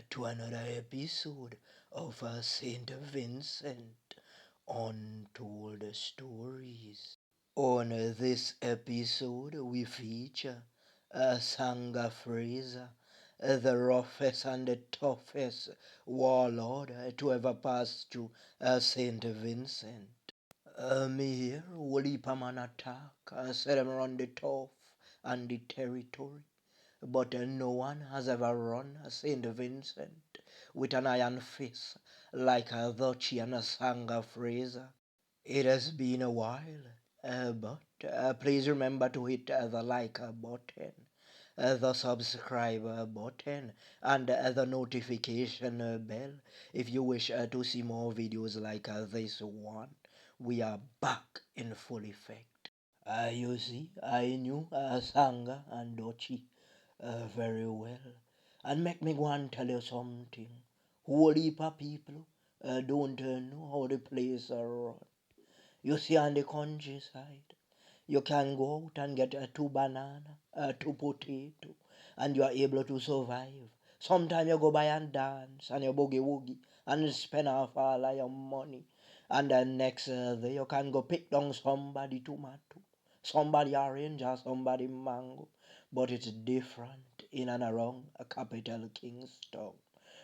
to another episode of Saint Vincent Untold Stories. On this episode, we feature Sanga Fraser, the roughest and the toughest warlord to ever pass through Saint Vincent. Me here, Wally Paman attack, set them around the tough and the territory. But no one has ever run St. Vincent with an iron fist like Dochi and Sanga Fraser. It has been a while, but please remember to hit the like button, the subscribe button, and the notification bell if you wish to see more videos like this one. We are back in full effect. You see, I knew Sanga and Dochi very well. And make me go and tell you something. Whole heap of people don't know how the place are run. You see on the countryside, you can go out and get two banana, two potato, and you are able to survive. Sometimes you go by and dance and you boogie woogie and spend off all of your money. And the next day you can go pick down somebody tomato, somebody orange or somebody mango. But it's different in and around a capital Kingston.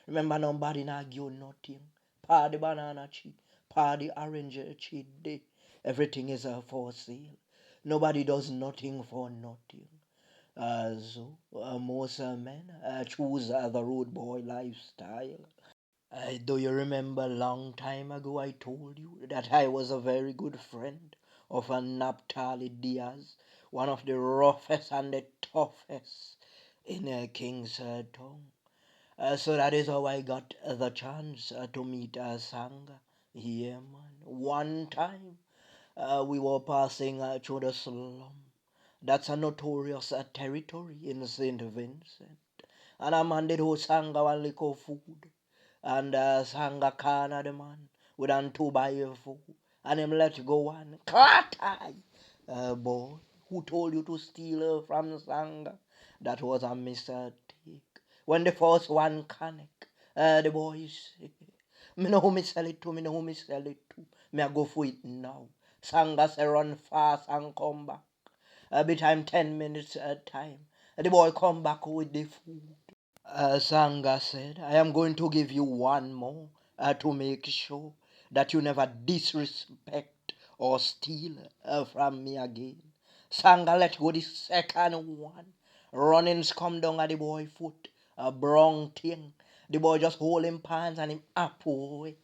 Remember nobody not give you nothing. Party banana cheap, party orange cheap day. Everything is for sale. Nobody does nothing for nothing. So most men choose the road boy lifestyle. Do you remember long time ago I told you that I was a very good friend of a Naphtali Diaz, one of the roughest and the toughest in Kingston. So that is how I got the chance to meet Sanga. Yeah, man. One time we were passing through the slum. That's a notorious territory in St. Vincent. And a man did who Sanga one lick of food. And Sanga corner the man with an two by your food. And him let go one. Clatai! Boy, who told you to steal from Sanga? That was a mistake. When the first one connect, the boys say, me know who me sell it to, me know who me sell it to. Me I go for it now. Sanga say run fast and come back. Betime 10 minutes time. The boy come back with the food. Sanga said, I am going to give you one more to make sure that you never disrespect or steal from me again. Sanga let go the second one. Runnings come down at the boy foot. A brown thing. The boy just hold him pants and him up away.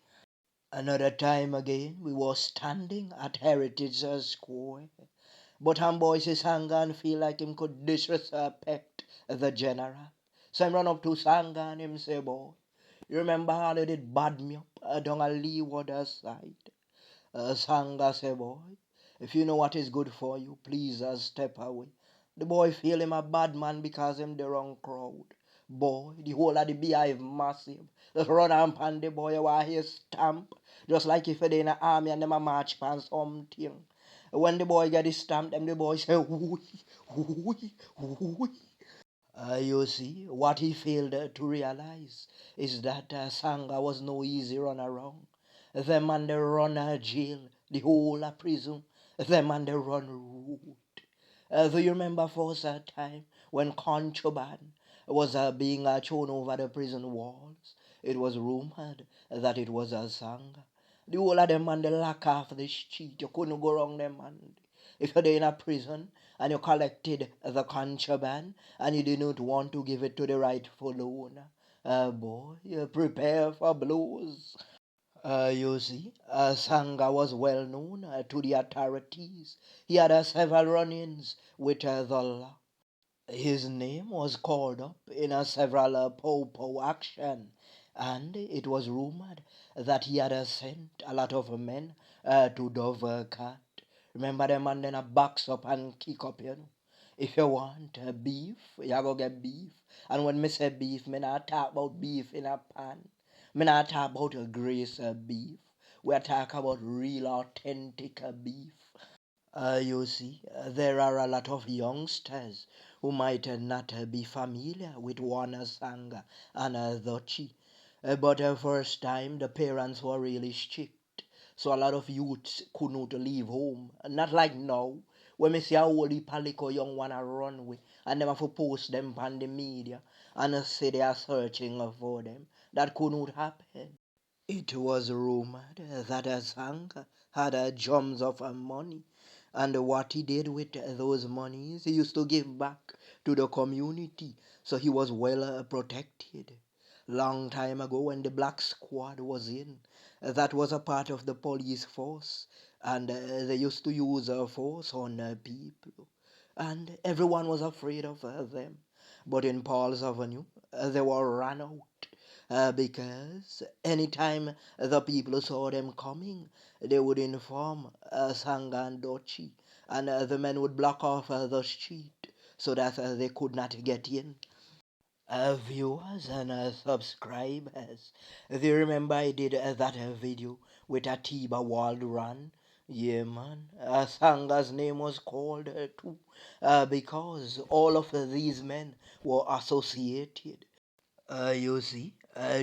Another time again, we were standing at Heritage Square. But him boy say Sanga and feel like him could disrespect the general. So him run up to Sanga and him say, boy, you remember how they did bad me up down a leeward side? Sanga say, boy, if you know what is good for you, please step away. The boy feel him a bad man because him the wrong crowd. Boy, the whole of the beehive massive. Just run up on the boy while he stamp. Just like if they in the army and them a march pan something. When the boy get his stamp, them the boy say, whooey, whooey, whooey. You see, what he failed to realize is that Sanga was no easy run around. Them and they run a jail, the whole a prison. Them and they run road. Do you remember first time when contraband was being thrown over the prison walls? It was rumored that it was a Sanga. The whole of them man they lock off the street. You couldn't go wrong them man. If you're in a prison and you collected the contraband and you didn't want to give it to the rightful owner, boy, you prepare for blows. You see, Sanga was well known to the authorities. He had several run-ins with the law. His name was called up in several po action, and it was rumored that he had sent a lot of men to Dovercat. Remember them and then a box up and kick up, you know. If you want beef, you go get beef. And when me say beef, me not talk about beef in a pan. Me not talk about a grease beef. We are talking about real authentic beef. You see, there are a lot of youngsters who might not be familiar with one Sanga and Dochi, but first time the parents were really strict, so a lot of youths could not leave home. Not like now, when me see a whole heap of little young one a run with, and them have to post them on the media and say they are searching for them. That could not happen. It was rumored that Sanga had jumps of money, and what he did with those monies, he used to give back to the community, so he was well protected. Long time ago, when the Black Squad was in, that was a part of the police force, and they used to use force on people, and everyone was afraid of them. But in Paul's Avenue, they were run out because anytime the people saw them coming, they would inform Sanga and Dochi, and the men would block off the street so that they could not get in. Viewers and subscribers, do you remember I did that video with a Tiba World Run? Yeah, man. Sanga's name was called too because all of these men were associated. You see,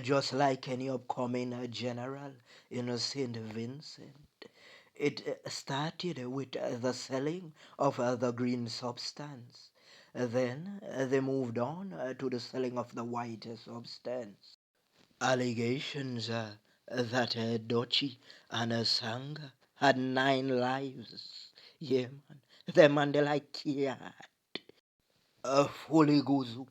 just like any upcoming general in St. Vincent, it started with the selling of the green substance. Then they moved on to the selling of the white substance. Allegations that Dochi and Sanga had 9 lives. Yeah, man. Them and they like cat. Fully guzu,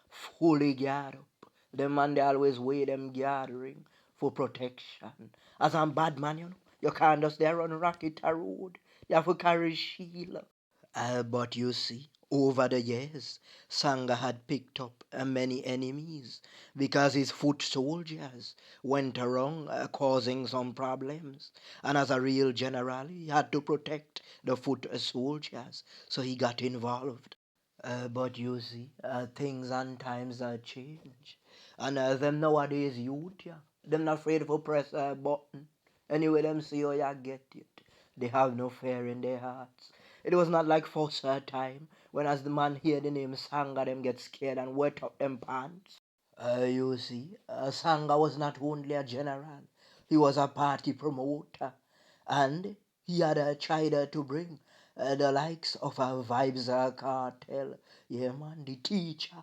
fully geared up. The man they always wear them gathering for protection. As I'm bad man, you can't just there on rocket a road. You have to carry shield. But you see, over the years, Sanga had picked up many enemies because his foot soldiers went around causing some problems. And as a real general, he had to protect the foot soldiers, so he got involved. But you see, things and times change. And them nowadays youth, yeah, them not afraid to press a button. Anyway, them see how you get it. They have no fear in their hearts. It was not like first time, when as the man hear the name Sanga, them get scared and wet up them pants. You see, Sanga was not only a general, he was a party promoter. And he had tried to bring the likes of a Vibes cartel. Yeah, man, the teacher.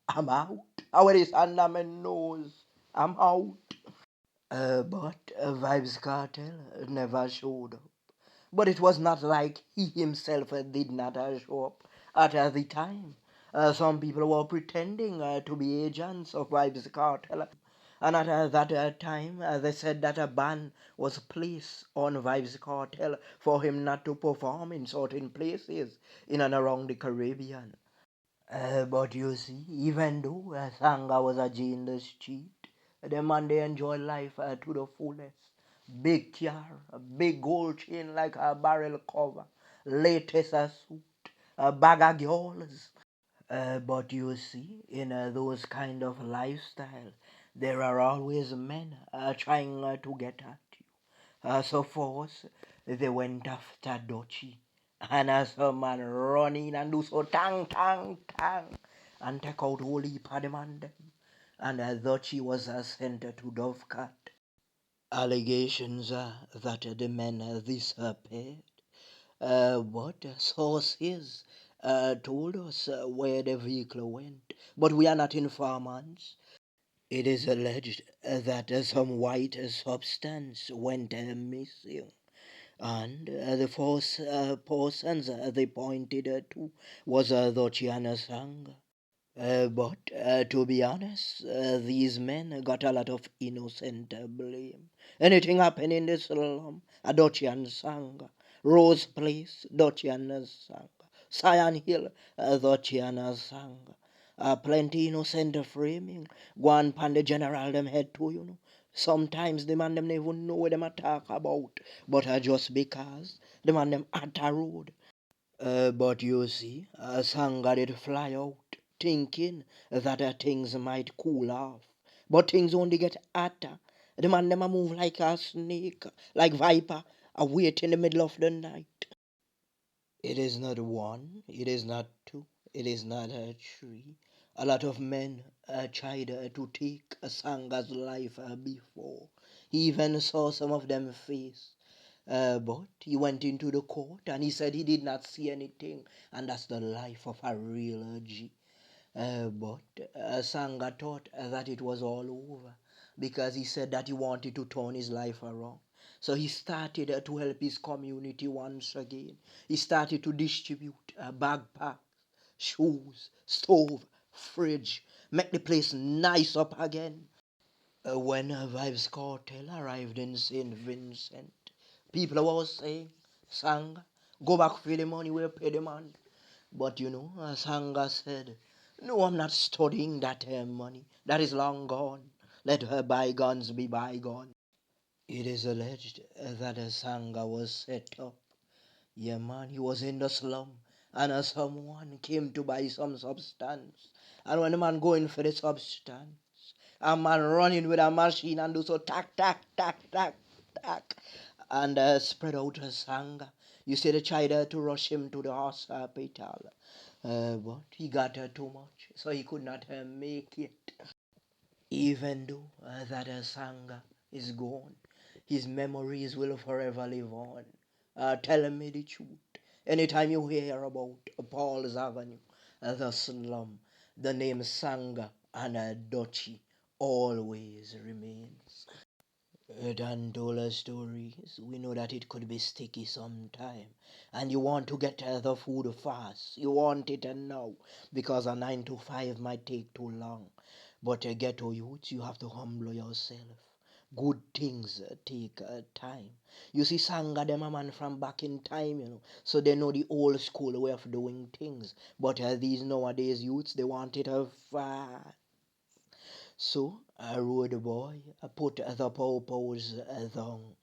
I'm out. I wear this under my nose. I'm out. But Vibes cartel never showed up. But it was not like he himself did not show up at the time. Some people were pretending to be agents of Vibes Cartel. And at that time, they said that a ban was placed on Vibes Cartel for him not to perform in certain places in and around the Caribbean. But you see, even though Sanga was a G in the street, the man they enjoy life to the fullest. Big car, a big gold chain like a barrel cover, latest suit, a bag of girls. But you see, in those kind of lifestyle, there are always men trying to get at you. So first, they went after Dochi. And as a man run in and do so tang, tang, tang, and take out whole heap of them and them. And Dochi was sent to Dovecat. Allegations that the men disappeared. What sources told us where the vehicle went, but we are not informants. It is alleged that some white substance went missing, and the first persons they pointed to was Dochiana Sanga. But to be honest, these men got a lot of innocent blame. Anything happen in the slum, a Dutchy and Sanga. Rose Place, Dutchy and Sanga. Cyan Hill, Dutchy and Sanga. Plenty innocent framing. Go on pan the general them head too, Sometimes the man them never even know what them a talk about. But just because the man them at a road. But you see, Sanga did fly out, thinking that things might cool off. But things only get hotter. The man them a move like a snake, like viper, a wait in the middle of the night. It is not one, it is not two, it is not a three. A lot of men tried to take Sanga's life before. He even saw some of them face. But he went into the court and he said he did not see anything. And that's the life of a real G. But Sanga thought that it was all over because he said that he wanted to turn his life around. So he started to help his community once again. He started to distribute backpacks, shoes, stove, fridge, make the place nice up again. When Vibes Cartel arrived in St. Vincent, people were saying, Sanga, go back for the money, we'll pay the man. But Sanga said, no, I'm not studying that money. That is long gone. Let her bygones be bygones. It is alleged that Sanga was set up. Yeah, man, he was in the slum, and someone came to buy some substance. And when the man going for the substance, a man running with a machine and do so tack, tack, tack, tack, tack, and spread out a Sanga. You see, they tried to rush him to the hospital, but he got too much, so he could not make it. Even though that Sanga is gone, his memories will forever live on. Tell me the truth. Anytime you hear about Paul's Avenue, the slum, the name Sanga and Dochi always remains. Dan told us stories. We know that it could be sticky sometime. And you want to get the food fast. You want it now because a 9 to 5 might take too long. But ghetto youth, you have to humble yourself. Good things take time. You see, Sanga, them a man from back in time, so they know the old school way of doing things. But these nowadays youths, they want it fast. So I road boy, I put the purpose down.